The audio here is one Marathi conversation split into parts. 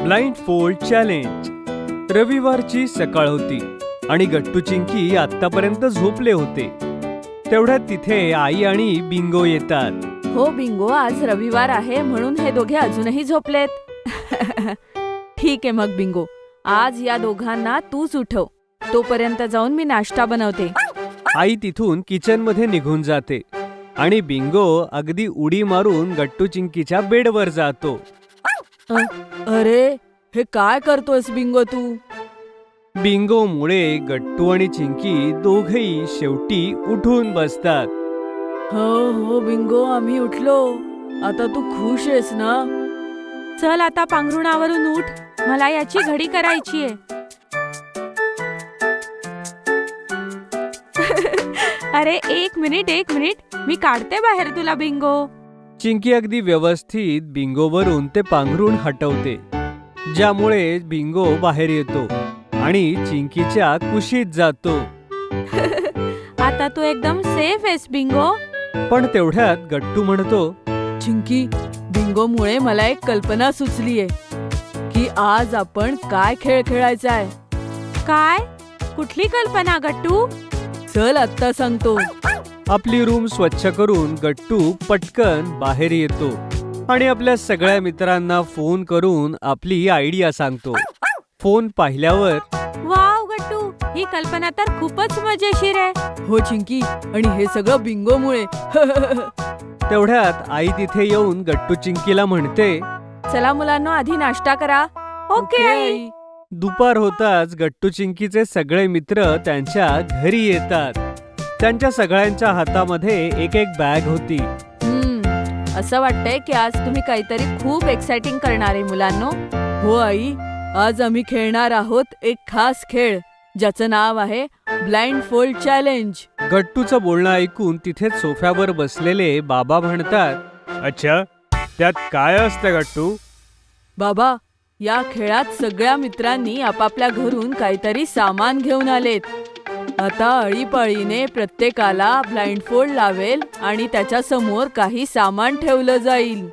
Blind fold challenge. रविवारची सकाळ होती आणि गट्टू चिंकी आतापर्यंत झोपले होते. तेवढ्यात तिथे आई आणि बिंगो येतात. हो बिंगो, आज रविवार आहे म्हणून हे दोघे अजूनही झोपलेत. ठीक आहे मग बिंगो, आज या दोघांना तूच उठव. तोपर्यंत जाऊन मी नाश्ता बनवते. आई तिथून किचन मध्ये निघून जाते आणि बिंगो अगदी उडी मारून गट्टू चिंकीच्या बेडवर जातो. अरे, हे काय करतोयस बिंगो तू? बिंगो मुळे गट्टू आणि चिंकी दोघेही शेवटी उठून बसतात. हो बिंगो, आम्ही उठलो. आता तू खुश आहेस ना? चल आता पांघरुणावरून उठ, मला याची घडी करायची आहे. अरे एक मिनिट, मी काढते बाहेर तुला बिंगो. चिंकी अगदी व्यवस्थित बिंगोवरून ते पांघरूण हटवते, ज्यामुळे बिंगो बाहेर येतो आणि चिंकीच्या कुशीत जातो. आता तू एकदम सेफ आहेस बिंगो. पण तेवढ्यात गट्टू म्हणतो, चिंकी, बिंगोमुळे मला एक कल्पना सुचलीये की आज आपण काय खेळ खेळायचा आहे. काय? कुठली कल्पना गट्टू? चल आत्ता सांगतो. आपली रूम स्वच्छ करून गट्टू पटकन बाहेर येतो आणि आपल्या सगळ्या मित्रांना फोन करून आपली आयडिया सांगतो. फोन पाहिल्यावर, वाव गट्टू, ही कल्पना तर खूपच मजेशीर आहे. हो चिंकी, आणि हे सगळं बिंगोमुळे. तेवढ्यात आई तिथे येऊन गट्टू चिंकीला म्हणते, चला मुलांनो, आधी नाश्ता करा. Okay I. दुपार होताच गट्टू चिंकीचे सगळे मित्र त्यांच्या घरी येतात. त्यांच्या सगळ्यांच्या हातामध्ये एक एक बॅग होती. असं वाटतंय की आज तुम्ही काहीतरी खूप एक्साइटिंग करणार आहे मुलांनो. हो आई, आज आम्ही खेळणार आहोत एक खास खेळ, ज्याचं नाव आहे ब्लाइंड फोल्ड चॅलेंज. गट्टूचं बोलणं ऐकून तिथेच सोफ्यावर बसलेले बाबा म्हणतात, अच्छा, त्यात काय असतं गट्टू? बाबा, या खेळात सगळ्या मित्रांनी आपापल्या घरून काहीतरी सामान घेऊन आलेत. आता आळीपाळीने प्रत्येकाला ब्लाइंड फोल्ड लावेल आणि त्याच्या समोर काही सामान ठेवलं जाईल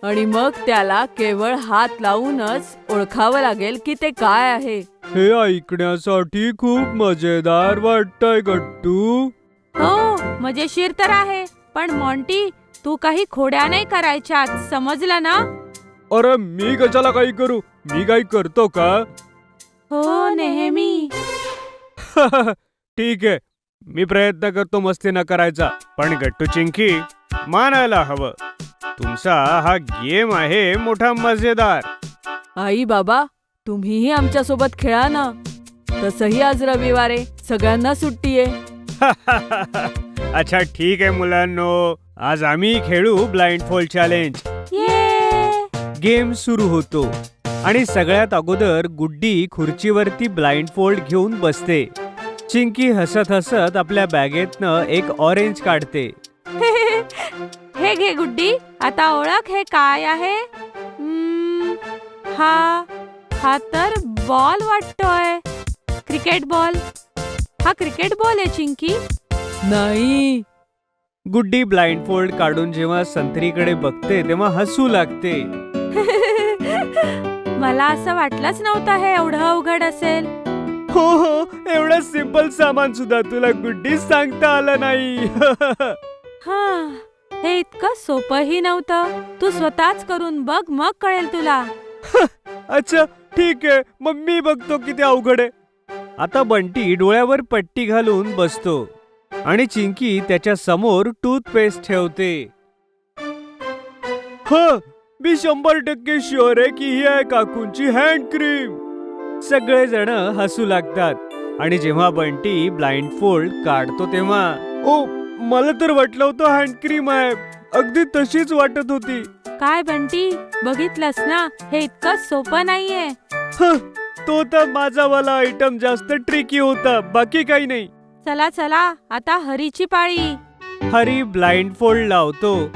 आणि मग त्याला केवळ हात लावूनच ओळखावं लागेल की ते काय आहे. हे ऐकण्यासाठी खूप मजेदार वाटतंय गट्टू. हो, मजेशीर तर आहे, पण मॉन्टी, तू काही खोड्या नाही करायच्या, समजलं ना? अरे मी कशाला काही करू? मी काही करतो का? हो, नेहमी. ठीक आहे, मी प्रयत्न करतो मस्ती न करायचा. पण गट्टू चिंकी, मानायला हवं, तुमचा हा गेम आहे मोठा मजेदार. आई बाबा, तुम्हीही आमच्या सोबत खेळा ना. तसही आज रविवार आहे, सगळ्यांना सुट्टी आहे. अच्छा ठीक आहे मुलांनो, आज आम्ही खेळू ब्लाइंड फोल्ड चॅलेंज. गेम सुरू होतो आणि सगळ्यात अगोदर गुड्डी खुर्चीवरती ब्लाइंड फोल्ड घेऊन बसते. चिंकी हसत हसत आपल्या बॅगेतनं एक ऑरेंज काढते. हे घे गुड्डी, आता ओळख हे काय आहे. हा तर बॉल वाटतोय, क्रिकेट बॉल. हा क्रिकेट बॉल आहे चिंकी. नाही. गुड्डी ब्लाइंड फोल्ड काढून जेव्हा संत्रीकडे बघते तेव्हा हसू लागते. मला असं वाटलंच नव्हतं हे एवढं अवघड असेल. हो, एवढं सिंपल सामान सुद्धा तुला गुड्डी सांगता आलं नाही. हे इतकं सोपंही नव्हतं. तू स्वतःच करून बघ, मग कळेल तुला. अच्छा ठीक आहे, मग मी बघतो किती अवघड आहे. आता बंटी डोळ्यावर पट्टी घालून बसतो आणि चिंकी त्याच्या समोर टूथपेस्ट ठेवते. मी 100% शुअर आहे की ही आहे काकूंची हँड क्रीम. सगळेजण हसू लागतात आणि जेव्हा बंटी ब्लाइंड फोल्ड काढतो तेव्हा, ओ, मला तर वाटलं होतं हँड क्रीम आहे. अगदी तशीच वाटत होती. काय बंटी, बघितलंस ना, हे इतकं सोपं नाहीये. तो तर माझा वाला आयटम जास्त ट्रिकी होता, बाकी काही नाही. चला आता हरीची पाळी. हरी ब्लाइंड फोल्ड लावतो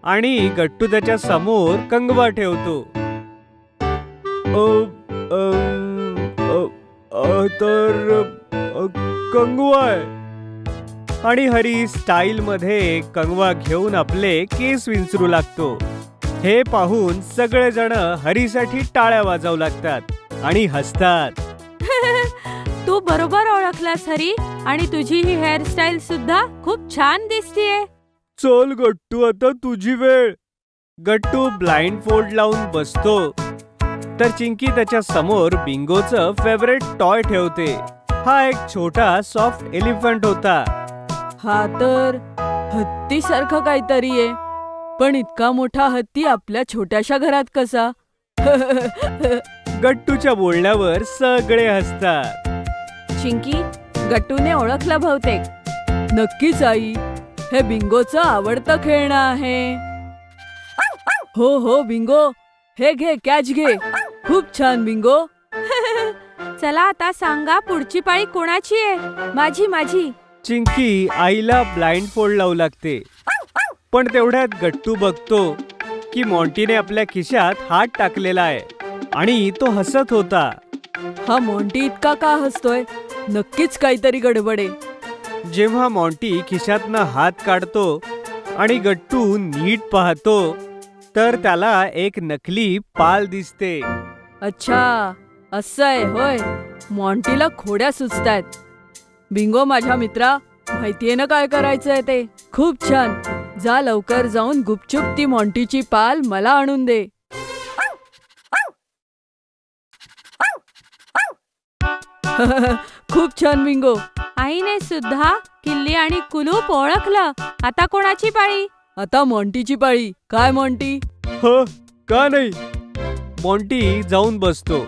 आणि गट्टू त्याच्या समोर कंगवा ठेवतो. तर कंगवा आहे आणि हरी स्टाईल मध्ये कंगवा घेऊन आपले केस विंचरू लागतो. हे पाहून सगळेजण हरीसाठी टाळ्या वाजवू लागतात आणि हसतात. तू बरोबर ओळखलास हरी, आणि तुझी ही हेअरस्टाईल सुद्धा खूप छान दिसतीये. चल गट्टू, आता तुझी वेळ. गट्टू ब्लाइंड फोल्ड लावून बसतो, तर चिंकी त्याच्या समोर बिंगोचं फेवरेट टॉय ठेवते. हा एक छोटा सॉफ्ट एलिफंट होता. हा तर हत्तीसारखं काहीतरी आहे, पण इतका मोठा हत्ती आपल्या छोट्याशा घरात कसा? गट्टूच्या बोलण्यावर सगळे हसतात. चिंकी, गट्टूने ओळखलं बहुतेक. नक्कीच आई, हे बिंगोचं आवडतं खेळणं आहे. हो हो बिंगो, हे घे, कॅच घे. खूप छान बिंगो. चला आता सांगा, पुढची पाळी कोणाची आहे? माझी माझी. चिंकी आईला ब्लाइंड फोल्ड लावू लागते, पण तेवढ्यात गट्टू बघतो की मॉन्टीने आपल्या खिशात हात टाकलेला आहे आणि तो हसत होता. हा मॉन्टी इतका का हसतोय? नक्कीच काहीतरी गडबड आहे. जेव्हा मॉन्टी खिशातनं हात काढतो आणि गट्टू नीट पाहतो, तर त्याला एक नकली पाल दिसते. अच्छा, असं आहे होय. मॉन्टीला खोड्या सुचतायत. बिंगो माझ्या मित्रा, माहितीये ना काय करायचंय ते? खूप छान. जा लवकर जाऊन गुपचूप ती मॉन्टीची पाल मला आणून दे. खूप छान बिंगो. आईने सुद्धा किल्ली आणि कुलूप ओळखलं. आता कोणाची पाळी? आता मॉन्टीची पाळी. काय मॉन्टी? हो, का नाही? मॉन्टी जाऊन बसतो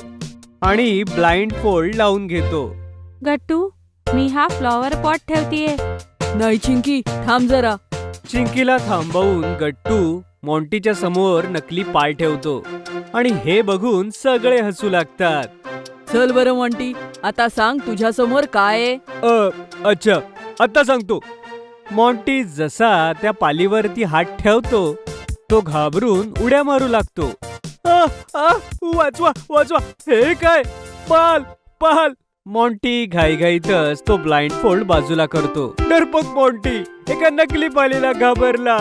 आणि ब्लाइंड फोल्ड लावून घेतो. गट्टू, मी हा फ्लॉवर पॉट ठेवतीये. नाही चिंकी, थांब जरा. चिंकीला थांबवून गट्टू मॉन्टीच्या समोर नकली पाय ठेवतो आणि हे बघून सगळे हसू लागतात. चल बरं मॉन्टी, आता सांग तुझ्या समोर काय आहे? अच्छा, आता सांगतो. मॉन्टी जसा त्या पालीवरती हात ठेवतो, तो घाबरून उड्या मारू लागतो. वाचवा वाचवा, हे काय? पाल पाल. मॉन्टी घाईघाईतच तो ब्लाइंड फोल्ड बाजूला करतो. डरपोक मॉन्टी एका नकली पालीला घाबरला.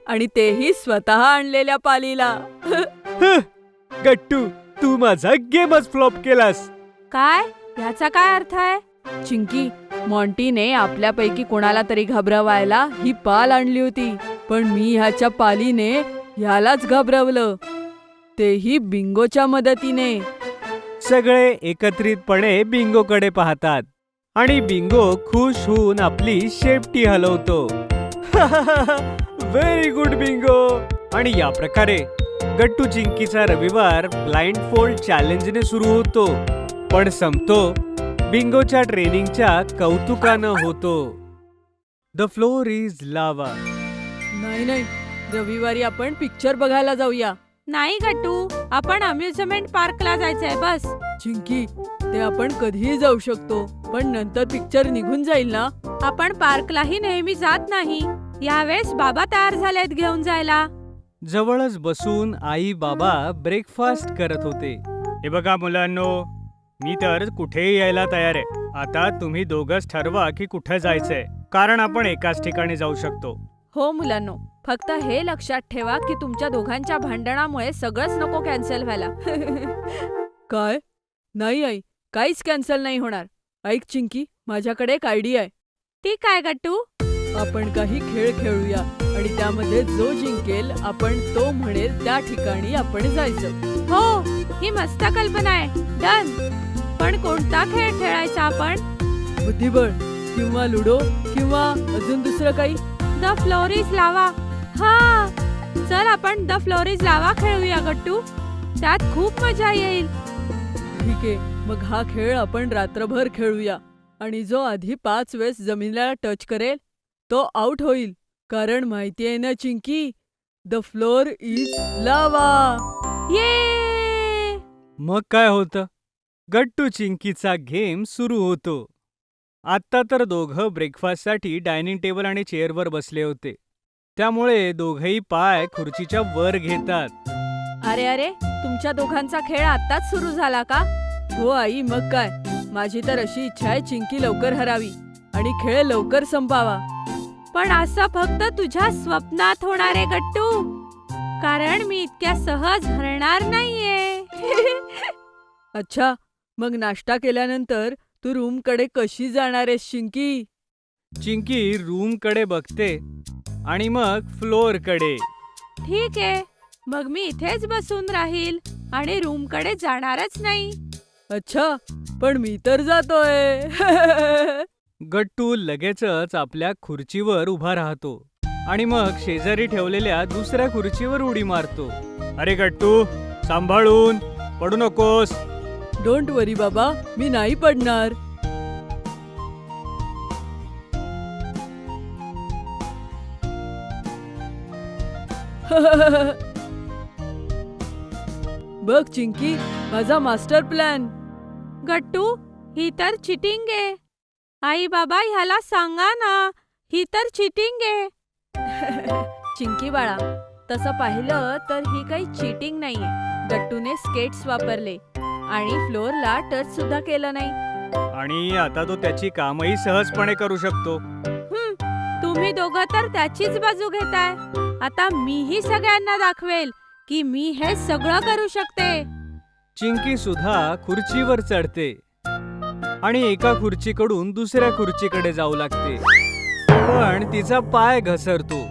आणि तेही स्वतः आणलेल्या पालीला. गट्टू, तू माझा गेमच फ्लॉप केलास. काय? याचा काय अर्थ आहे? चिंकी, मॉन्टीने आपल्यापैकी कोणाला तरी घाबरवायला ही पाल आणली होती, पण मी ह्याच्या पालीने ह्यालाच घाबरवलं, तेही बिंगोच्या मदतीने. सगळे एकत्रितपणे बिंगोकडे पाहतात आणि बिंगो खुश होऊन आपली शेपटी हलवतो. Very good Bingo. आणि या प्रकारे गट्टू चिंकीचा रविवार ब्लाइंड फोल्ड चॅलेंजने सुरू होतो, पण संपतो बिंगोच्या ट्रेनिंगच्या कौतुकानं होतो. द फ्लोर इज लावा. नाही नाही, रविवारी आपण पिक्चर बघायला जाऊया. नाही गट्टू, आपण अम्युजमेंट पार्कला जायचंय बस. चिंकी, ते आपण कधीही जाऊ शकतो, पण नंतर पिक्चर निघून जाईल ना. आपण पार्कलाही नेहमी जात नाही. यावेळेस बाबा तयार झालेत घेऊन जायला. जवळच बसून आई बाबा ब्रेकफास्ट करत होते. हे बघा मुलांनो, मी तर कुठेही यायला तयार आहे. आता तुम्ही दोघंच ठरवा की कुठे जायचंय, कारण आपण एकाच ठिकाणी जाऊ शकतो. हो मुलांनो, फक्त हे लक्षात ठेवा की तुमच्या दोघांच्या भांडणामुळे सगळंच नको कॅन्सल व्हायला. काय? नाही आई, काहीच कॅन्सल नाही होणार. ऐक चिंकी, माझ्याकडे एक आयडिया आहे. ती काय गट्टू? आपण काही खेळ खेळूया आणि त्यामध्ये जो जिंकेल, आपण तो म्हणेल त्या ठिकाणी आपण जायचं. हो, ही मस्त कल्पना आहे. डन. पण कोणता खेळ खेळायचा आपण? बुद्धिबळ किंवा लुडो किंवा अजून दुसरं काही? द फ्लोर इज लावा. हा, चल आपण द फ्लोर इज लावा खेळूया गट्टू. त्यात खूप मजा येईल. ठीक आहे, मग हा खेळ आपण रात्रभर खेळूया आणि जो आधी 5 वेळेस जमिनीला टच करेल तो आउट होईल. कारण माहितीये ना चिंकी, द फ्लोर इज लावा. ये! मग काय होतं? गट्टू चिंकीचा गेम सुरू होतो. आता तर दोघं ब्रेकफास्टसाठी डायनिंग टेबल आणि चेअरवर बसले होते, त्यामुळे दोघही पाय खुर्चीच्या वर घेतात. अरे अरे, तुमच्या दोघांचा खेळ आत्ताच सुरू झाला का? हो आई, मग काय. माझी तर अशी इच्छा आहे चिंकी लवकर हरावी आणि खेळ लवकर संपावा. पण असं फक्त तुझ्या स्वप्नात होणार आहे गट्टू, कारण मी इतक्या सहज हरणार नाहीये. अच्छा, मग नाश्ता केल्यानंतर तू रूमकडे कशी जाणार आहेस चिंकी? चिंकी रूमकडे बघते आणि मग फ्लोअरकडे. ठीक आहे, मग मी इथेच बसून राहील आणि रूमकडे जाणारच नाही. अच्छा, पण मी तर जातोय. गट्टू लगेचच आपल्या खुर्चीवर उभा राहतो आणि मग शेजारी ठेवलेल्या दुसऱ्या खुर्चीवर उडी मारतो. अरे गट्टू, सांभाळून, पडू नकोस. डोंट वरी बाबा, मी नाही पडणार. बघ चिंकी, माझा मास्टर प्लॅन. गट्टू, ही तर चिटिंग आहे. आई बाबा ह्याला सांगा ना, ही तर चिटिंग आहे. चिंकी बाळा, तसं पाहिलं तर ही काही चीटिंग नाहीये. गट्टूने स्केट्स वापरले आणि फ्लोअरला टच सुद्धा केलं नाही. आणि आता तो त्याची कामही सहजपणे करू शकतो. तुम्ही दोघं तर त्याचीच बाजू घेताय. आता मीही सगळ्यांना दाखवेल की मी हे सगळं करू शकते. चिंकी सुद्धा खुर्चीवर चढते आणि एका खुर्चीकडून दुसऱ्या खुर्चीकडे जाऊ लागते. पण तिचा पाय घसरतो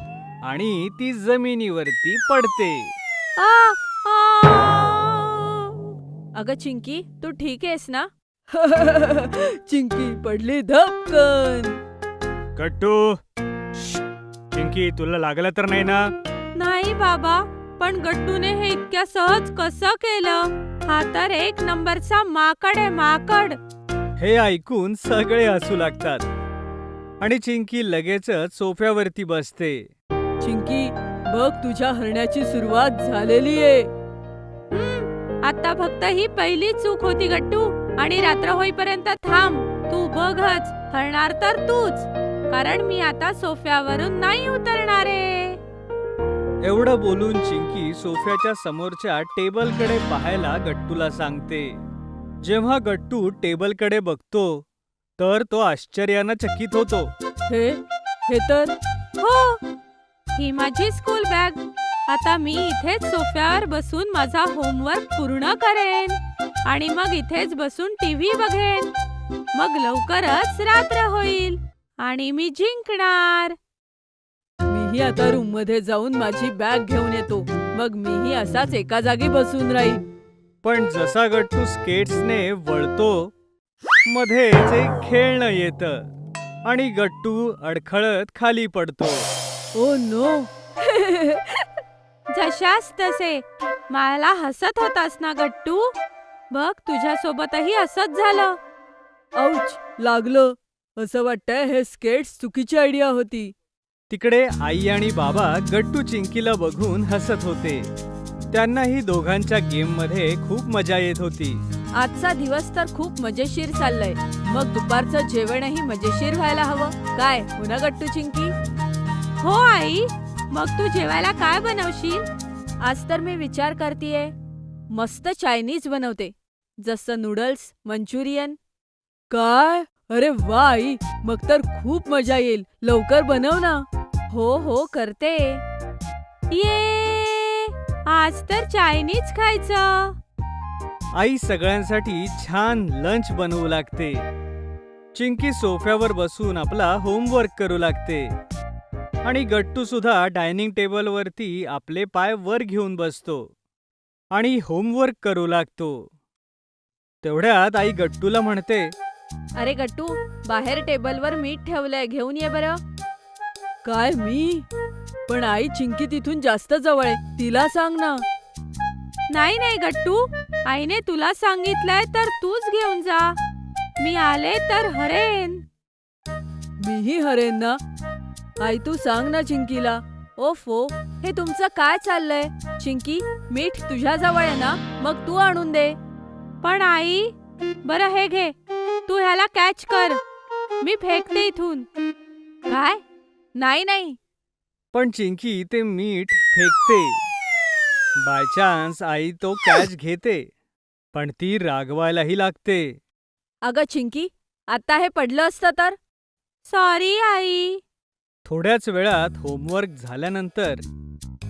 आणि ती जमिनीवरती पडते. आ, आ. अगं चिंकी, तू ठीक आहेस ना? चिंकी पडली धपकन. गट्टू, चिंकी, तुला लागलं तर नाही ना? नाही बाबा, पण गट्टूने हे इतक्या सहज कसं केलं? हा तर एक नंबरचा माकड आहे, माकड. हे ऐकून सगळे हसू लागतात आणि चिंकी लगेचच सोफ्यावरती बसते. चिंकी, बघ तुझ्या हरण्याची सुरुवात झालेली आहे. आता फक्त ही पहिली चूक होती गट्टू, आणि रात्र होईपर्यंत थांब. तू बघच, हरणार तर तूच, कारण मी आता सोफ्यावरून नाही उतरणार आहे. एवढं बोलून चिंकी सोफ्याच्या समोरच्या टेबलकडे पाहायला गट्टूला सांगते. जेव्हा गट्टू टेबलकडे बघतो तर तो आश्चर्यानं चकित होतो. हे तर हो, ही माझी स्कूल बॅग. आता मी इथेच सोफ्यावर बसून माझा होमवर्क पूर्ण करेन आणि मग इथेच बसून टीव्ही बघेन. मग लवकरच रात्र होईल आणि मी जिंकणार. मीही आता रूम मध्ये जाऊन माझी बॅग घेऊन येतो. मग मीही असाच एका जागी बसून राहील. पण जसा गट्टू स्केट्सने वळतो, मध्येच एक खेळणं येतं आणि गट्टू अडखळत खाली पडतो. Oh no. जशास तसे. मला हसत होतास ना गट्टू? बघ, तुझ्यासोबतही असंच झालं. औच, लागलं. असं वाटतंय हे स्केट्स चुकीची आयडिया होती. तिकडे आई आणि बाबा गट्टू चिंकीला बघून हसत होते. त्यांनाही दोघांच्या गेम मध्ये खूप मजा येत होती. आजचा दिवस तर खूप मजेशीर चाललाय. मग दुपारचं जेवणही मजेशीर व्हायला हवं. काय हो ना गट्टू चिंकी? हो आई, मग तू जेवायला काय बनवशील? आज तर मी विचार करतेय, मस्त चायनीज बनवते. जसं नूडल्स, मंचुरियन. काय? अरे वा आई, मग तर खूप मजा येईल. लवकर बनव ना. हो करते. ये, आज तर चायनीज खायचं. आई सगळ्यांसाठी छान लंच बनवू लागते. चिंकी सोफ्यावर बसून आपला होमवर्क करू लागते आणि गट्टू सुद्धा डायनिंग टेबलवरती आपले पाय वर घेऊन बसतो आणि होमवर्क करू लागतो. तेवढ्यात आई गट्टूला म्हणते, अरे गट्टू, बाहेर टेबलवर मीठ ठेवलंय, घेऊन ये बरं. काय मी? पण आई, चिंकी तिथून जास्त जवळ आहे, तिला सांग ना. नाही गट्टू, आईने तुला सांगितलंय तर तूच घेऊन जा. मी आले तर हरेन. मीही हरेन ना. आई, तू सांग ना चिंकीला. ओफो, हे तुमचं काय चाललंय? चिंकी, मीठ तुझ्या जवळ आहे ना, मग तू आणून दे. पण आई, बरं हे घे, तू ह्याला कॅच कर. मी फेकते इथून. काय? नाही. पण चिंकी ते मीठ फेकते. बाय चान्स आई तो कॅच घेते, पण ती रागवायलाही लागते. अगं चिंकी, आता हे पडलं असतं तर? Sorry I. थोड्याच वेळात होमवर्क झाल्यानंतर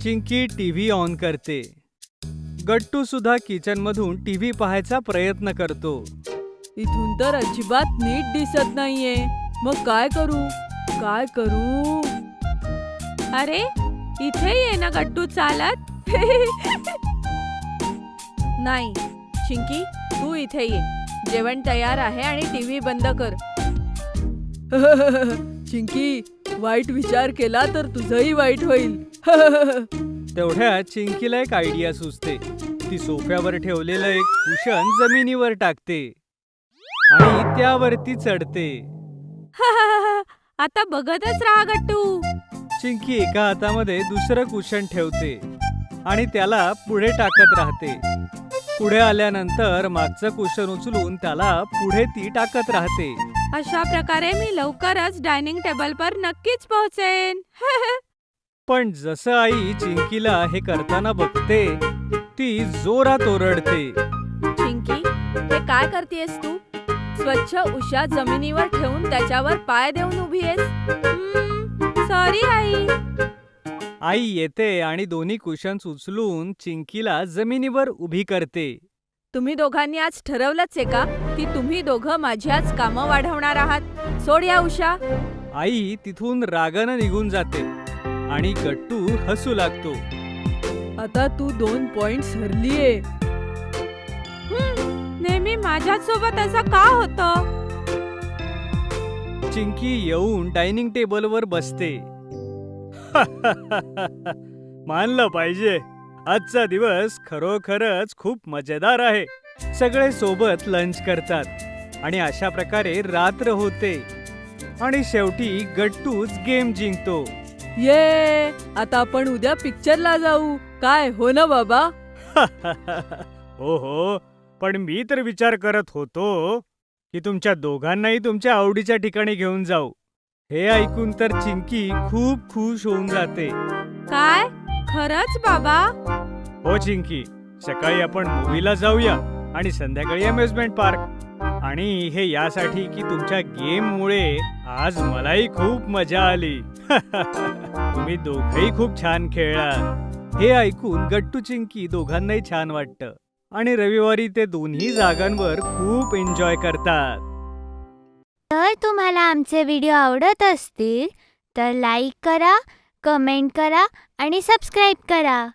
चिंकी टीव्ही ऑन करते. गट्टू सुद्धा किचन मधून टीव्ही पाहायचा प्रयत्न करतो. इथून तर अजिबात नीट दिसत नाहीये. मग काय करू काय करू? अरे इथे ये ना गट्टू चालत. नाही चिंकी, तू इथे ये. जेवण तयार आहे आणि टीव्ही बंद कर. चिंकी, वाईट विचार केला तर तुझंही वाईट होईल. तेवढ्यात चिंकीला एक आयडिया सुचते. ती सोफ्यावर ठेवलेलं एक कुशन जमिनीवर टाकते आणि त्यावरती चढते. आता बघतच राहा गट्टू. चिंकी एका हातामध्ये दुसरं कुशन ठेवते आणि त्याला पुढे टाकत राहते. पुढे आल्यानंतर मागचं कुशन उचलून त्याला पुढे ती टाकत राहते. अशा प्रकारे मी लवकरच डायनिंग टेबल पर नक्कीच पोहोचेन. पण जसं आई चिंकीला हे करताना बघते, ती जोरात ओरडते. चिंकी, हे काय करतेस तू? स्वच्छ उशा जमिनीवर ठेवून त्याच्यावर पाय देऊन उभी आहेस. Sorry I. आई येते आणि दोन्ही कुशन्स उचलून चिंकीला जमिनीवर उभी करते. तुम्ही दोघांनी आज ठरवलंच आहे का की तुम्ही दोघं माझ्याच कामं वाढवणार आहात? सोड या उषा. आई तिथून रागानं निघून जाते आणि गट्टू हसू लागतो. आता तू 2 पॉइंट्स हरलीये. नेहमी माझ्याच सोबत असं का होतं? चिंकी येऊन डायनिंग टेबलवर बसते. मानलं पाहिजे, आजचा दिवस खरोखरच खूप मजेदार आहे. सगळे सोबत लंच करतात आणि अशा प्रकारे रात्र होते आणि शेवटी गट्टूच गेम जिंकतो. ये, आता आपण उद्या पिक्चरला जाऊ. काय हो ना बाबा? हो हो, पण मी तर विचार करत होतो की तुमच्या दोघांनाही तुमच्या आवडीच्या ठिकाणी घेऊन जाऊ. हे ऐकून तर चिंकी खूप खुश होऊन जाते. काय खरंच बाबा? हो चिंकी, सकाळी आपण मूवीला जाऊया आणि संध्याकाळी अम्युजमेंट पार्क. आणि हे यासाठी की तुमच्या गेममुळे आज मलाही खूप मजा आली. तुम्ही दोघंही खूप छान खेळलात. हे ऐकून गट्टू चिंकी दोघांनाही छान वाटतं आणि रविवारी ते दोन्ही जागांवर खूप एन्जॉय करतात. तर तुम्हाला आमचे व्हिडिओ आवडत असतील तर लाईक करा, कमेंट करा आणि सबस्क्राईब करा.